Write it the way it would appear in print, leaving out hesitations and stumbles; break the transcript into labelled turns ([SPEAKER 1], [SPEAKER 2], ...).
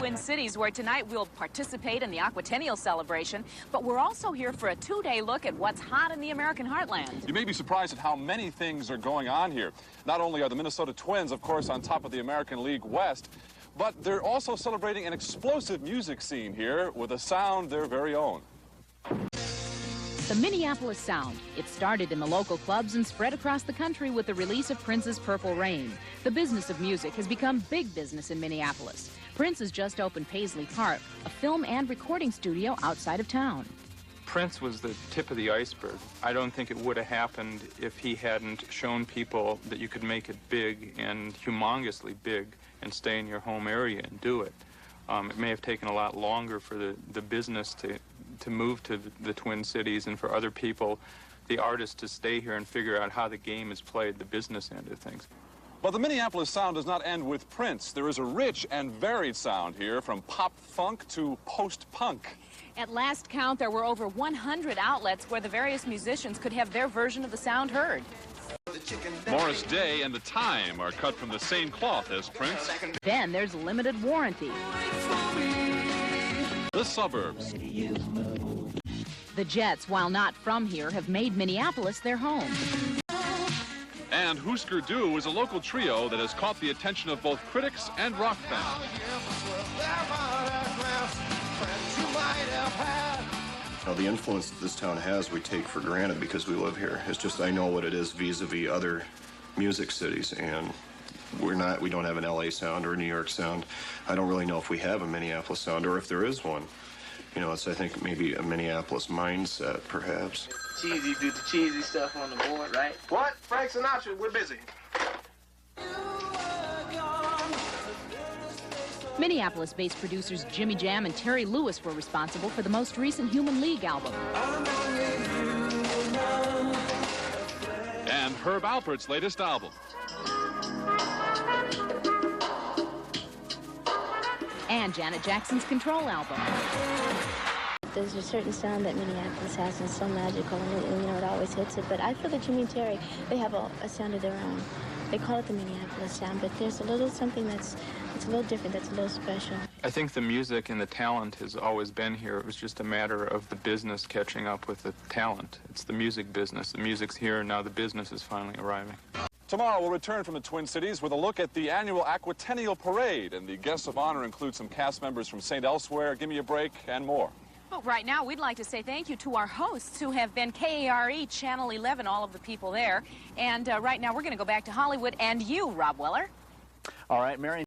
[SPEAKER 1] Twin Cities, where tonight we'll participate in the Aquatennial celebration, but we're also here for a two-day look at what's hot in the American heartland.
[SPEAKER 2] You may be surprised at how many things are going on here. Not only are the Minnesota Twins, of course, on top of the American League West, but they're also celebrating an explosive music scene here with a sound their very own.
[SPEAKER 1] The Minneapolis Sound. It started in the local clubs and spread across the country with the release of Prince's Purple Rain. The business of music has become big business in Minneapolis. Prince has just opened Paisley Park, a film and recording studio outside of town.
[SPEAKER 3] Prince was the tip of the iceberg. I don't think it would have happened if he hadn't shown people that you could make it big and humongously big and stay in your home area and do it. It may have taken a lot longer for the business to move to the Twin Cities and for other people, the artists, to stay here and figure out how the game is played, the business end of things.
[SPEAKER 2] But the Minneapolis sound does not end with Prince. There is a rich and varied sound here, from pop funk to post-punk.
[SPEAKER 1] At last count, there were over 100 outlets where the various musicians could have their version of the sound heard.
[SPEAKER 2] Morris Day and The Time are cut from the same cloth as Prince.
[SPEAKER 1] Then there's limited warranty.
[SPEAKER 2] The Suburbs.
[SPEAKER 1] The Jets, while not from here, have made Minneapolis their home.
[SPEAKER 2] And Husker is a local trio that has caught the attention of both critics and rock fans.
[SPEAKER 4] Now, the influence that this town has, we take for granted because we live here. It's just I know what it is vis-a-vis other music cities, and we don't have an LA sound or a New York sound. I don't really know if we have a Minneapolis sound or if there is one. You know, it's, I think, maybe a Minneapolis mindset, perhaps.
[SPEAKER 5] Cheesy, do the cheesy stuff on the board, right?
[SPEAKER 6] What? Frank Sinatra, we're busy.
[SPEAKER 1] Minneapolis-based producers Jimmy Jam and Terry Lewis were responsible for the most recent Human League album.
[SPEAKER 2] And Herb Alpert's latest album.
[SPEAKER 1] And Janet Jackson's Control album.
[SPEAKER 7] There's a certain sound that Minneapolis has, and it's so magical, and you know, it always hits it. But I feel that Jimmy and Terry, they have a sound of their own. They call it the Minneapolis sound, but there's a little something it's a little different, that's a little special.
[SPEAKER 3] I think the music and the talent has always been here. It was just a matter of the business catching up with the talent. It's the music business. The music's here, and now the business is finally arriving.
[SPEAKER 2] Tomorrow we'll return from the Twin Cities with a look at the annual Aquatennial Parade, and the guests of honor include some cast members from St. Elsewhere, Give Me a Break, and more.
[SPEAKER 1] Well, right now, we'd like to say thank you to our hosts who have been KARE, Channel 11, all of the people there. And right now, we're going to go back to Hollywood and you, Rob Weller.
[SPEAKER 8] All right, Mary.